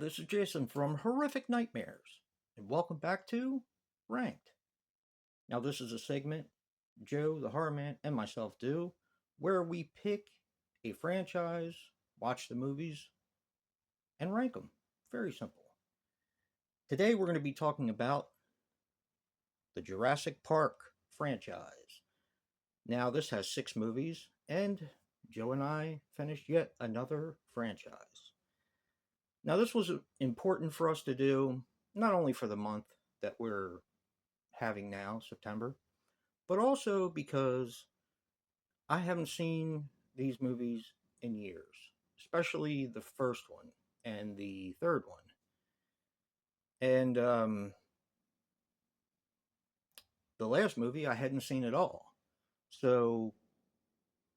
this is Jason from Horrific Nightmares, and welcome back to Ranked. Now, this is a segment Joe, the Horror Man, and myself do where we pick a franchise, watch the movies, and rank them. Very simple. Today, we're going to be talking about the Jurassic Park franchise. Now, this has 6 movies, and Joe and I finished yet another franchise. Now, this was important for us to do, not only for the month that we're having now, September, but also because I haven't seen these movies in years, especially the first one and the third one. And the last movie I hadn't seen at all. So,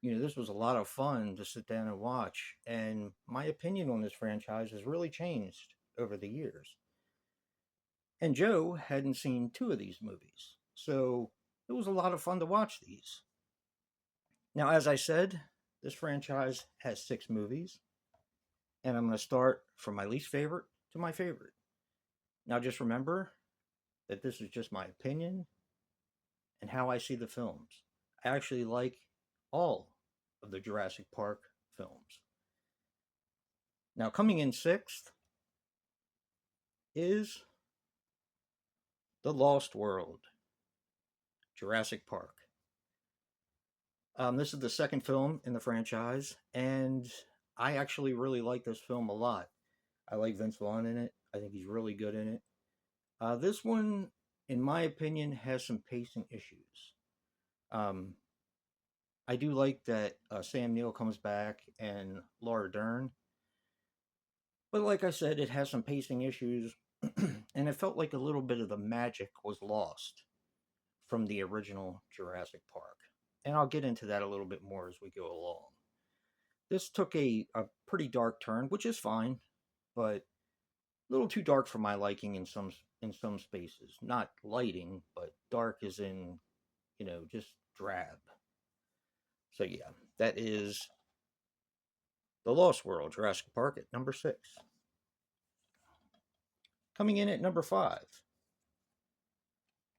this was a lot of fun to sit down and watch. And my opinion on this franchise has really changed over the years. And Joe hadn't seen 2 of these movies. So it was a lot of fun to watch these. Now, as I said, this franchise has 6 movies. And I'm going to start from my least favorite to my favorite. Now, just remember that this is just my opinion and how I see the films. I actually like all of the Jurassic Park films. Now, coming in 6th is The Lost World, Jurassic Park. This is the second film in the franchise, and I actually really like this film a lot. I like Vince Vaughn in it. I think he's really good in it. This one, in my opinion, has some pacing issues. I do like that Sam Neill comes back and Laura Dern. But like I said, it has some pacing issues, and it felt like a little bit of the magic was lost from the original Jurassic Park. And I'll get into that a little bit more as we go along. This took a pretty dark turn, which is fine, but a little too dark for my liking in some spaces. Not lighting, but dark as in, just drab. So yeah, that is The Lost World, Jurassic Park at number 6. Coming in at number 5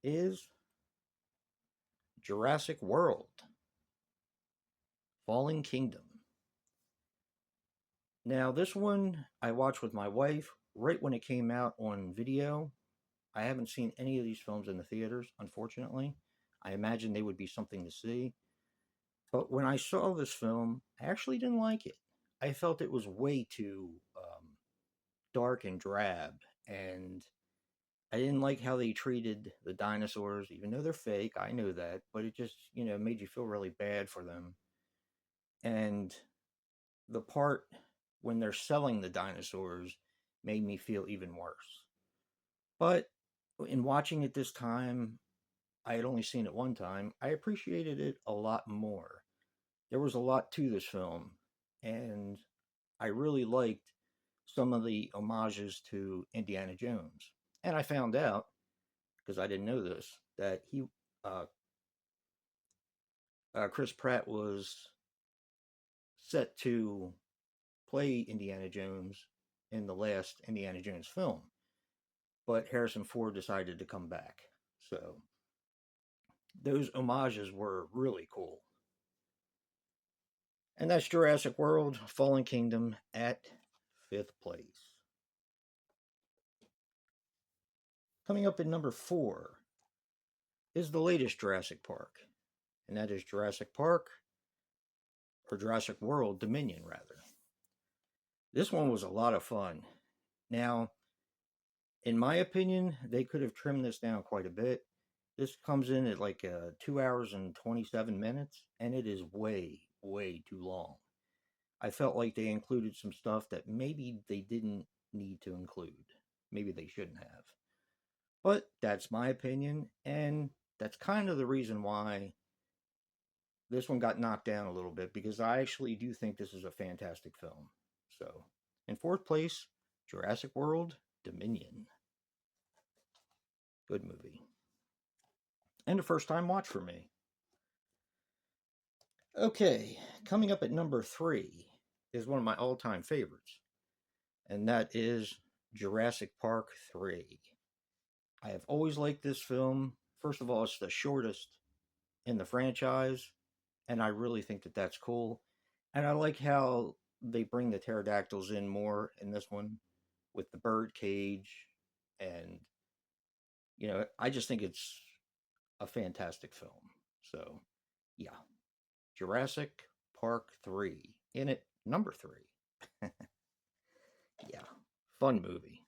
is Jurassic World, Fallen Kingdom. Now, this one I watched with my wife right when it came out on video. I haven't seen any of these films in the theaters, unfortunately. I imagine they would be something to see. But when I saw this film, I actually didn't like it. I felt it was way too dark and drab, and I didn't like how they treated the dinosaurs, even though they're fake. I know that, but it just, made you feel really bad for them. And the part when they're selling the dinosaurs made me feel even worse. But in watching it this time, I had only seen it one time. I appreciated it a lot more. There was a lot to this film, and I really liked some of the homages to Indiana Jones. And I found out, because I didn't know this, that Chris Pratt was set to play Indiana Jones in the last Indiana Jones film, but Harrison Ford decided to come back. So those homages were really cool. And that's Jurassic World, Fallen Kingdom at 5th place. Coming up at number 4 is the latest Jurassic Park, and that is Jurassic Park, or Jurassic World Dominion, rather. This one was a lot of fun. Now, in my opinion, they could have trimmed this down quite a bit. This comes in at like 2 hours and 27 minutes, and it is way, way too long. I felt like they included some stuff that maybe they didn't need to include. Maybe they shouldn't have. But that's my opinion, and that's kind of the reason why this one got knocked down a little bit, because I actually do think this is a fantastic film. So, in 4th place, Jurassic World Dominion. Good movie. And a first-time watch for me. Okay, coming up at number 3 is one of my all-time favorites, and that is Jurassic Park 3. I have always liked this film. First of all, it's the shortest in the franchise, and I really think that that's cool. And I like how they bring the pterodactyls in more in this one with the bird cage. And, I just think it's a fantastic film. So, yeah, Jurassic Park 3. In it, number 3. Yeah, fun movie.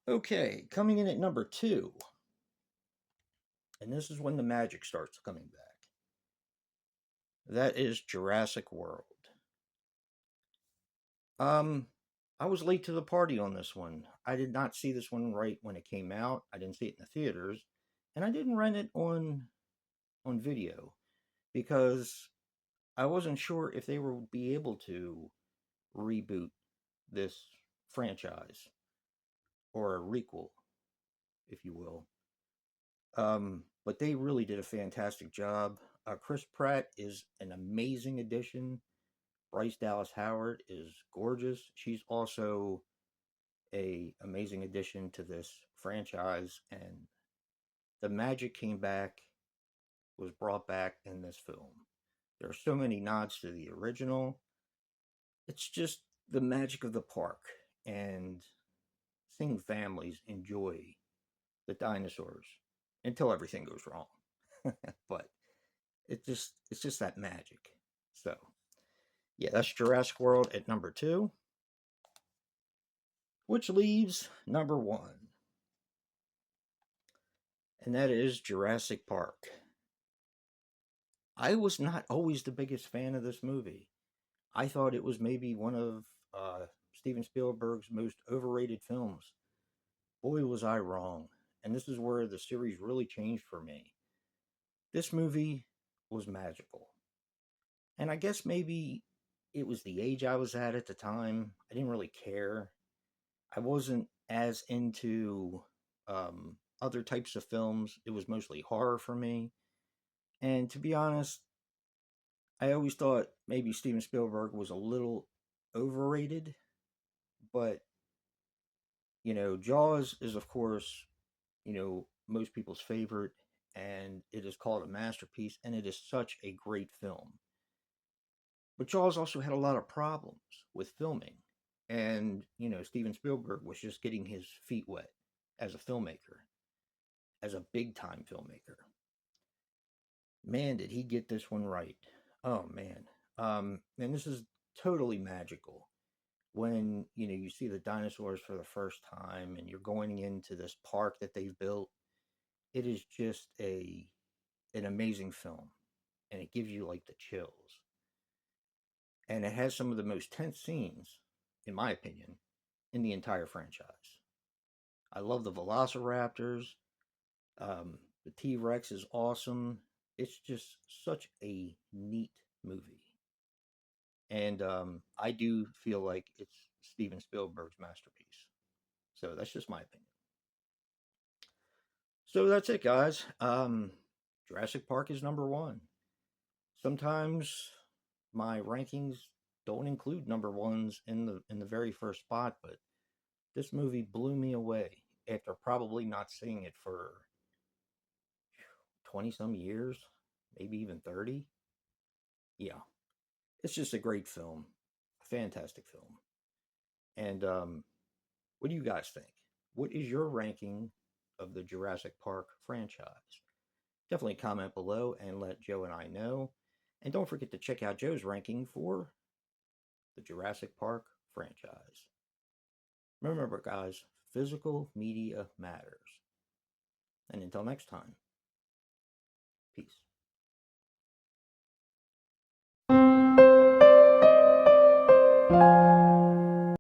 Okay, coming in at number 2. And this is when the magic starts coming back. That is Jurassic World. Um, I was late to the party on this one. I did not see this one right when it came out. I didn't see it in the theaters, and I didn't rent it on video because I wasn't sure if they would be able to reboot this franchise or a requel, if you will. But they really did a fantastic job. Chris Pratt is an amazing addition. Bryce Dallas Howard is gorgeous. She's also a amazing addition to this franchise, and the magic came back, was brought back in this film. There are so many nods to the original. It's just the magic of the park and seeing families enjoy the dinosaurs until everything goes wrong. But it's just that magic. So yeah, that's Jurassic World at number 2, which leaves number 1, and that is Jurassic Park. I was not always the biggest fan of this movie. I thought it was maybe one of Steven Spielberg's most overrated films. Boy, was I wrong. And this is where the series really changed for me. This movie was magical. And I guess maybe it was the age I was at the time. I didn't really care. I wasn't as into other types of films. It was mostly horror for me. And to be honest, I always thought maybe Steven Spielberg was a little overrated, but Jaws is of course, most people's favorite, and it is called a masterpiece, and it is such a great film. But Jaws also had a lot of problems with filming, and Steven Spielberg was just getting his feet wet as a filmmaker, as a big time filmmaker. Man, did he get this one right? Oh man, and this is totally magical when you see the dinosaurs for the first time and you're going into this park that they've built. It is just a an amazing film, and it gives you like the chills, and it has some of the most tense scenes, in my opinion, in the entire franchise. I love the velociraptors. The T-Rex is awesome. It's just such a neat movie, and I do feel like it's Steven Spielberg's masterpiece. So that's just my opinion. So that's it, guys. Jurassic Park is number 1. Sometimes my rankings don't include number ones in the very first spot, but this movie blew me away after probably not seeing it for 20 some years, maybe even 30. Yeah, it's just a great film, a fantastic film. And what do you guys think? What is your ranking of the Jurassic Park franchise? Definitely comment below and let Joe and I know. And don't forget to check out Joe's ranking for the Jurassic Park franchise. Remember, guys, physical media matters. And until next time, peace.